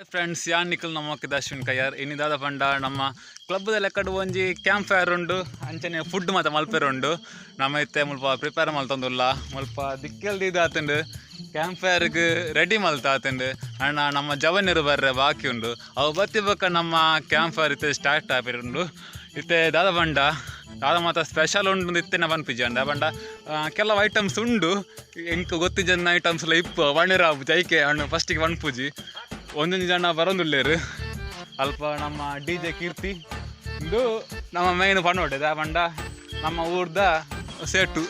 friends ಯಾನ್ ನಿಖಲ್ ನಮ್ಮಕ್ಕೆ ಅಶ್ವಿನ್ ಕಯ್ಯಾರ್ ಇನ್ನಿದಾದ ಪಂಡ ನಮ್ಮ ಕ್ಲಬ್ದಲ್ಲಿ ಎಕ್ಕಡು ಒಂಜಿ ಕ್ಯಾಂಪ್ ಫೈರ್ ಉಂಡು ಅಂಚನೆ ಫುಡ್ ಮತ್ತು ಮಲ್ಪೆರ್ ಉಂಡು ನಮ್ಮ ಇತ್ತೆ ಮುಲ್ಪ ಪ್ರಿಪೇರ್ ಮಲ್ತೊಂದುಲ್ಲ ಮುಲ್ಪ ದಿಕ್ಕೆಲ್ದು ಇದು ಆತುಂಡು ಕ್ಯಾಂಪ್ ಫೈರ್ಗೆ ರೆಡಿ ಮಲ್ತ ಆತುಂಡು ಅಣ್ಣ ನಮ್ಮ ಜವನಿರು ಬರ್ರೆ ಬಾಕಿ ಉಂಡು ಅವು ಬತ್ತಿಬೇಕ ನಮ್ಮ ಕ್ಯಾಂಪ್ ಫೈರ್ ಇತ್ತೆ ಸ್ಟಾರ್ಟ್ ಆಪಿರುಂಡು ಇತ್ತೆ ದಾದ ಪಂಡ ದಾದ ಮಾತ ಸ್ಪೆಷಲ್ ಉಂಡು ಇತ್ತೆನ ಪನ್ಪಿಜಿ ಅಂಡ ಪಂಡ ಕೆಲವು ಐಟಮ್ಸ್ ಉಂಡು ಎಂಕ್ ಗೊತ್ತಿಜನ್ನ ಐಟಮ್ಸ್ಲ ಇಪ್ಪು ವಣಿರಾಬು ಜೈಕೆ ಅಣ್ಣ ಫಸ್ಟಿಗೆ ಪನ್ಪುಜಿ ಒಂದೊಂದು ಜನ ಬರೋದಿಲ್ಲೇರು ಅಲ್ಪ ನಮ್ಮ ಡಿ ಜೆ ಕೀರ್ತಿ ಇಂದು ನಮ್ಮ ಮೇನ್ ಪಣ್ಣು ಹೊಟ್ಟೆದ ಪಂಡ ನಮ್ಮ ಊರ್ದ ಸೇಟು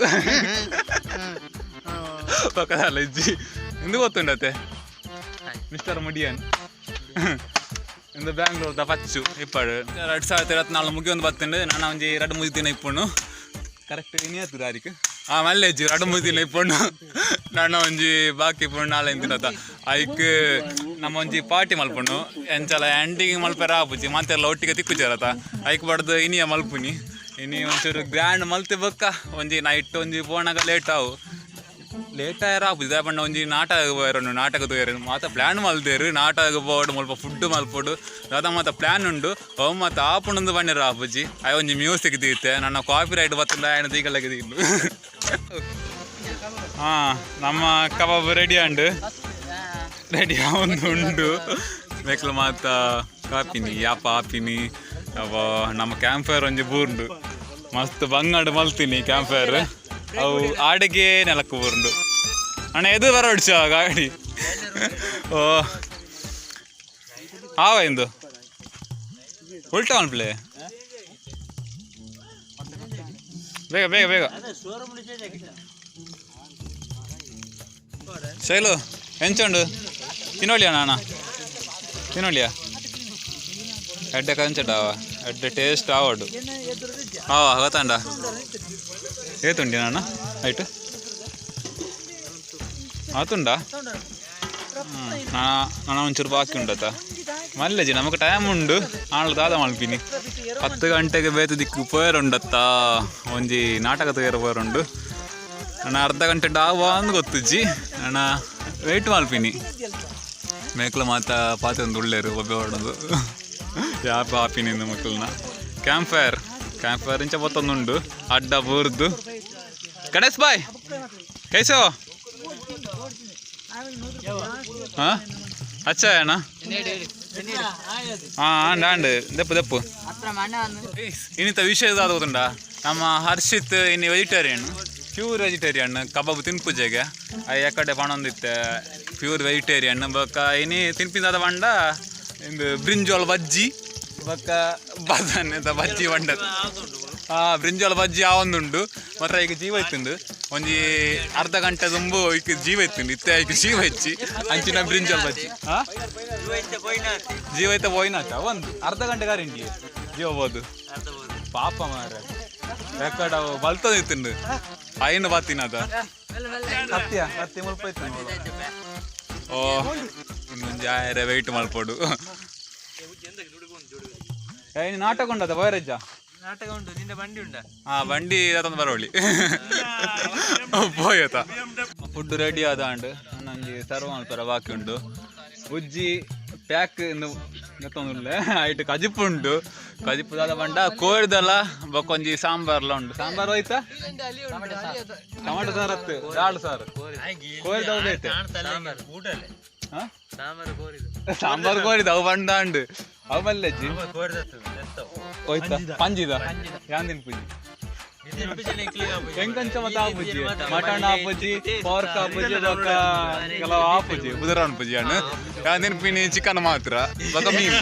ಪಕ್ಕದಲ್ಲ ಇಜ್ಜಿ ಇಂದು ಗೊತ್ತುಂಡತೆ ಮಿಸ್ಟರ್ ಮುಡಿಯನ್ ಇಂದು ಬ್ಯಾಂಗ್ಳೂರ್ದ ಪಚ್ಚು ಇಪ್ಪಡು 2024 ಮುಗಿಯೊಂದು ಬತ್ತುಂಡು ನಾನು ಒಂಜಿ 2-3 ದಿನ ಇಪ್ಪುಂಡು ಕರೆಕ್ಟ್ ಇನಿಯತ್ತು ದಾರಿಕ್ ಮಲ್ಲೆಜ್ಜಿ 2-3 ದಿನ ಇಪ್ಪುಂಡು ನಾನು ಒಂಜಿ ಬಾಕಿ ಇಪ್ಪುಂಡು 4 ದಿನದ ಐಕ್ ನಮ್ಮ ಒಂಜಿ ಪಾರ್ಟಿ ಮಲ್ಪುಂಡು ಎಂಚಲ ಎಂಡಿಂಗ್ ಮಲ್ಪೆರ ಆಪುಜಿ ಮತ್ತೆಲ್ಲ ಒಟ್ಟಿಗೆ ತಿಕ್ಕುಜಾರತ ಐಕ್ ಬಡ್ದು ಇನಿಯ ಮಲ್ಪುನಿ ಇನಿ ಒಂಚೂರು ಗ್ರ್ಯಾಂಡ್ ಮಲ್ತಿ ಬೊಕ್ಕ ಒಂಜಿ ನೈಟ್ ಒಂಜಿ ಪೋಣಾಗ ಲೇಟ್ ಆವು ಲೇಟ್ ಆಯ್ರ ಆಪುಜಿ ಪಂಡ ಒಂಜಿ ನಾಟಕ ಹೋಯ್ರು ನಾಟಕ ತೋಯ್ರು ಮಾತ ಪ್ಲ್ಯಾನ್ ಮಲ್ದೇರು ನಾಟಕ ಬೋಡು ಮುಲ್ಪ ಫುಡ್ ಮಲ್ಪೊಡು ಅದ ಮಾತ ಪ್ಲ್ಯಾನ್ ಉಂಡು ಅವು ಮಾತ ಆಪುಂಡು ಬಣ್ಣಿರ ಆಪುಜಿ ಅಯ್ಯ ಒಂಜಿ ಮ್ಯೂಸಿಕ್ ದೀತೆ ನನ್ನ ಕಾಪಿ ರೈಟ್ ಬತ್ತಿಲ್ಲ ಆಯ್ನ ದೀಗಲ್ಲಾಗ ದೀಲು ನಮ್ಮ ಕಬಾಬ್ ರೆಡಿ ಅಂಡು ರೆಡಿ ಒಂದು ಉಂಡು ಬೇಕಲು ಮಾತ ಕಾಪಿನಿ ಯಾಪ ಆಪಿನಿ ಅವ ನಮ್ಮ ಕ್ಯಾಂಪ್ ಫೈರ್ ಒಂಜಿ ಬೂರ್ಂಡು ಮಸ್ತ್ ಬಂಗಾಡು ಮಲ್ತೀನಿ ಕ್ಯಾಂಪ್ ಫೈರ್ ಅವು ಆಡಿಗೆ ನೆಲಕ್ಕೆ ಬೂರ್ಂಡು ಅಣ್ಣ ಎದು ಬರೋಡ್ಸ ಗಾಡಿ ಓ ಆವ ಇಂದು ಉಲ್ಟಾ ಮಲ್ಪ್ಲೆ ಬೇಗ ಬೇಗ ಬೇಗ ಶೈಲು ಎಂಚುಂಡು ತಿನ್ನೋಳಿಯ ನಾನ ತಿನ್ನೋಳಿಯ ಎಡ್ಡೆ ಕಂಚಟಾವ ಎಡ್ಡೆ ಟೇಸ್ಟ್ ಆವಡು ಗೊತ್ತಾಂಡ ಏತುಂಡಿ ನಾನ ಆಯ್ತು ಆತುಂಡ ನಾನು ಒಂಚೂರು ಬಾಕಿ ಉಂಡತ ಮಲ್ಲೆಜಿ ನಮಗೆ ಟೈಮ್ ಉಂಡು ಆಳು ದಾದ ಮಲ್ಪಿನಿ 10 ಗಂಟೆಗೆ ಬೇತು ದಿಕ್ಕು ಪೋಯರುಂಡತ್ತ ಒಂಜಿ ನಾಟಕ ತಯಾರು ಪೋಯರುಂಡು ನಾನು ಅರ್ಧ ಗಂಟೆ ಡಾವ ಅಂದು ಗೊತ್ತುಜ್ಜಿ ನಾನು ವೆಯ್ಟ್ ಮಲ್ಪಿನಿ ಮೇಕ್ಲು ಮಾತ ಪಾತೆ ಒಂದು ಉಳ್ಳೇರು ಒಬ್ಬೆ ಹೊಡೋದು ಯಾಪ ಆಪಿನಿಂದ ಮಕ್ಕಳನ್ನ ಕ್ಯಾಂಪ್ ಫೈರ್ ಇಂಚ ಬತ್ತೊಂದುಂಡು ಅಡ್ಡ ಬೂರ್ದು ಗಣೇಶ್ ಬಾಯ್ ಕೈಸೋ ಹಾಂ ಅಚ್ಚ ಅಣ್ಣ ಆಂಡ್ ದೆಪ್ಪು ದೆಪ್ಪು ಇನ್ನಿತ ವಿಷಯದ ಗೊತ್ತುಂಡ ನಮ್ಮ ಹರ್ಷಿತ್ ಇನ್ನು ವೆಜಿಟೇರಿಯನ್ ಪ್ಯೂರ್ ವೆಜಿಟೇರಿಯನ್ ಕಬಾಬ್ ತಿನ್ಪುಜೆಗೆ ಯಾಕಡೆ ಪಣೊಂದಿತ್ತೆ ಪ್ಯೂರ್ ವೆಜಿಟೇರಿಯನ್ ಬೊಕ್ಕ ಇನಿ ತಿನ್ಪಿಂದಾದ ಪಂಡ ಇಂದು ಬ್ರಿಂಜೋಳ ಬಜ್ಜಿ ಬೊಕ್ಕ ಬದನೆ ಬಜ್ಜಿ ಪಂಡದ ಬ್ರಿಂಜೋಳ ಬಜ್ಜಿ ಆವೊಂದುಂಡು ಮಾತ್ರ ಈಗ ಜೀವ ಇತ್ತುಂಡು ಒಂಜಿ ಅರ್ಧ ಗಂಟೆ ತುಂಬು ಈಗ ಜೀವ ಇತ್ತುಂಡು ಇತ್ತೆ ಈಗ ಜೀವ ಹೆಚ್ಚಿ ಅಂಚಿನ ಬ್ರಿಂಜೋಳ ಬಜ್ಜಿ ಜೀವ ಇತ್ತ ಪೋಯ್ನಾಚ ಒಂದು ಅರ್ಧ ಗಂಟೆ ಗಾರಿಂಟಿ ಜೀವ ಬೋದು ಪಾಪ ಮಾರ ಯಾಕಡ ಬಲ್ತದಿತ್ತುಂಡು ಐನು ಬಾತಿನದ ಹತ್ತಿ ಮುಲ್ಪ ಇತ್ತು ಓ ಇನ್ನೊಂದು ಜಾಯರೆ ವೆಯ್ಟ್ ಮಲ್ಪೋಡು ನಾಟಕ ಉಂಡದ ಬಯರಜ್ಜ ನಾಟಕ ಉಂಟು ನಿಂದ ಬಂಡಿ ಉಂಡ ಬಂಡಿ ಅದೊಂದು ಬರೋಳಿ ಪೋಯತ ಫುಡ್ ರೆಡಿ ಆದ ಅಂಡು ನಂಗೆ ಸರ್ವ್ ಮಲ್ಪರ ಬಾಕಿ ಉಂಡು ಉಜ್ಜಿ ಪ್ಯಾಕ್ ಗೊತ್ತೊಂದುಲ್ಲೆ ಐಟ್ ಕಜಿಪು ಉಂಡು ಕಜಿಪುದಾದ ಬಂಡ ಕೋರಿದಲ್ಲ ಬೊಕ್ಕೊಂಜಿ ಸಾಂಬಾರ್ಲ ಉಂಡು ಸಾಂಬಾರು ಹೋಯ್ತಾ ಟೊಮಾಟೊ ಸಾರು ಹತ್ತು ದಾಳು ಸಾರು ಕೋರಿದೈತೆ ಸಾಂಬಾರು ಕೋರಿದ ಅವು ಬಂಡ ಅಂಡು ಅವು ಮಲ್ಲೆಜ್ಜಿ ಹೋಯ್ತಾ ಪಂಜಿದ ಯಾಂದಿನ ಪೂಜಿ ಹೆಂಗಂಚ ಮತ್ತೆ ಆಪುಜಿ ಮಟನ್ ಆಪುಜಿ ಪೋರ್ಕ್ ಆಪುಜಿ ಬೊಕ್ಕ ಕೆಲವು ಆಪುಜಿ ಬುಧರಾನ್ ಪೂಜಿ ಹಣ್ಣು ಯಾಂದಿನ ಪಿನಿ ಚಿಕನ್ ಮಾತ್ರ ಬೊಕ್ಕ ಮೀನು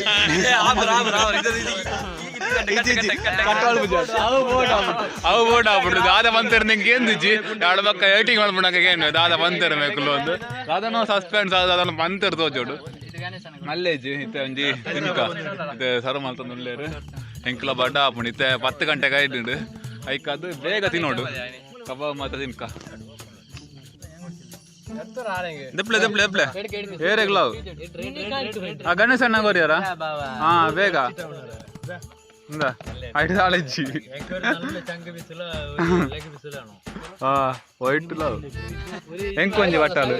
ಅವು ಬೋಟ್ ಆಗ್ಬಿಡ್ತು ದಾದ ಬಂತರ್ ನಿಂಗೆ ಏನ್ದಿಜ್ಜಿ ಎರಡು ಬೊಕ್ಕ ಏಟಿಂಗ್ ಮಾಡ್ಬಿಡಕ್ಕೆ ಏನು ದಾದ ಬಂತರ್ ಮೇಕುಲು ಒಂದು ದಾದನೋ ಸಸ್ಪೆನ್ಸ್ ಅದನ್ನು ಬಂತರ್ ತೋಜೋಡು ಮಲ್ಲೇಜ್ ಇತ್ತೆ ಒಂಜಿ ತಿನ್ಕ ಇದು ಸರ್ವ್ ಮಲ್ತೊಂದು ಉಳ್ಳೇರು ಎಂಕ್ಲ ಬಡ್ಡ ಆಪುಂಡು ಇತ್ತೆ 10 ಗಂಟೆಗೆ ಆಯ್ತುಂಡು ಐಕ್ ಅದು ಬೇಗ ತಿನ್ನೋಡು ಕಬಾಬ್ ಮಾತ್ರ ತಿನ್ಕ ದೆಪ್ಲೆ ದೆಪ್ಲೆ ದೆಪ್ಲೆ ಏರೆಗ್ಲಾವ್ ಗಣೇಶ್ ಅಣ್ಣ ಗೋರಿಯಾರ ಬೇಗ ಇಂದ ಐದು ನಾಳೆಜ್ಜಿ ವೈಟ್ ಲವ್ ಹೆಂಗ್ ಕೊಂಜಿ ಬಟ್ಟಲು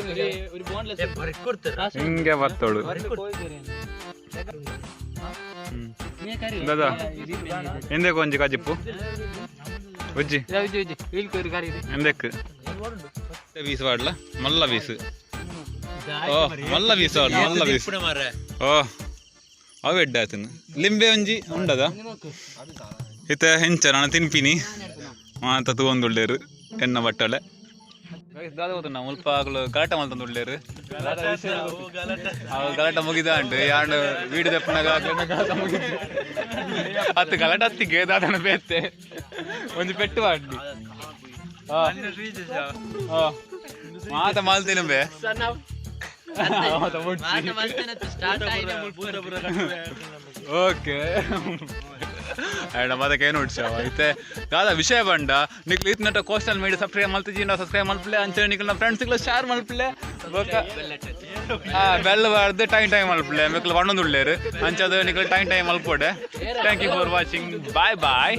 ಹಿಂಗೆ ಬರ್ತೋಳು दादा ಎಂದೇ ಕೊಂಚಿ ಕಾಜಿಪ್ಪು ಒಜ್ಜಿ ಎಂದಕ್ಕೆ వీసు వాడలా మల్ల వీసు ఓ మల్ల వీసు వాడు మల్ల వీసు ఓ అవి ఎడ్డాతును లింబೆ ಒಂಜಿ ఉండదా ಇತ ಹೆಂಚ ನಾನು ತಿನ್ಪಿನಿ ಮಾತ ತಗೊಂಡುಳ್ಳೇರು ಎನ್ನ ಬಟ್ಟಲೆ ದಾದ ಹೋತುಂಡ ಮುಲ್ಪ ಆಗಲು ಗಲಾಟೆ ಮಲ್ತಂದುಳ್ಳೇರು ಗಲಾಟೆ ಮುಗಿದ ಅಂಟು ಯಾರು ವೀಡು ತೆಪ್ಪನಾಗ ಮುಗಿದು ಹತ್ತು ಗಲಾಟೆ ಹತ್ತಿಗೆ ದಾದನ ಬೇತೆ ಒಂದು ಪೆಟ್ಟು ಮಾಡಿ ಮಾತ ಮಾಲ್ತೇನೆ ಬೇ ಓಕೆ ಆಯ್ಡ ಮದಕ್ಕೆ ಏನು ಉಡ್ಸಾವ ಐತೆ ಕಾದ ವಿಷಯ ಬಂಡ ನಿಕ್ಲು ಇತ್ನಟ ಕೋಸ್ಟಲ್ ಮೀಡಿಯಾ ಸಬ್ಸ್ಕ್ರೈಬ್ ಮಲ್ತಿಜಿ ನಾವು ಸಬ್ಸ್ಕ್ರೈಬ್ ಮಲ್ಪಲೆ ಅಂಚೆ ನಿಕ್ಲು ನಮ್ಮ ಫ್ರೆಂಡ್ಸ್ಗಳು ಶೇರ್ ಮಲ್ಪಲೆ ಬೆಲ್ಲ ಬಾರ್ದು ಟೈಮ್ ಮಲ್ಪಲೆ ಮಿಕ್ಲು ಒಣ್ಣೊಂದು ಉಳ್ಳೇರು ಅಂಚದು ನಿಕ್ಲು ಟೈಮ್ ಮಲ್ಪೋಡೆ thank you for watching bye bye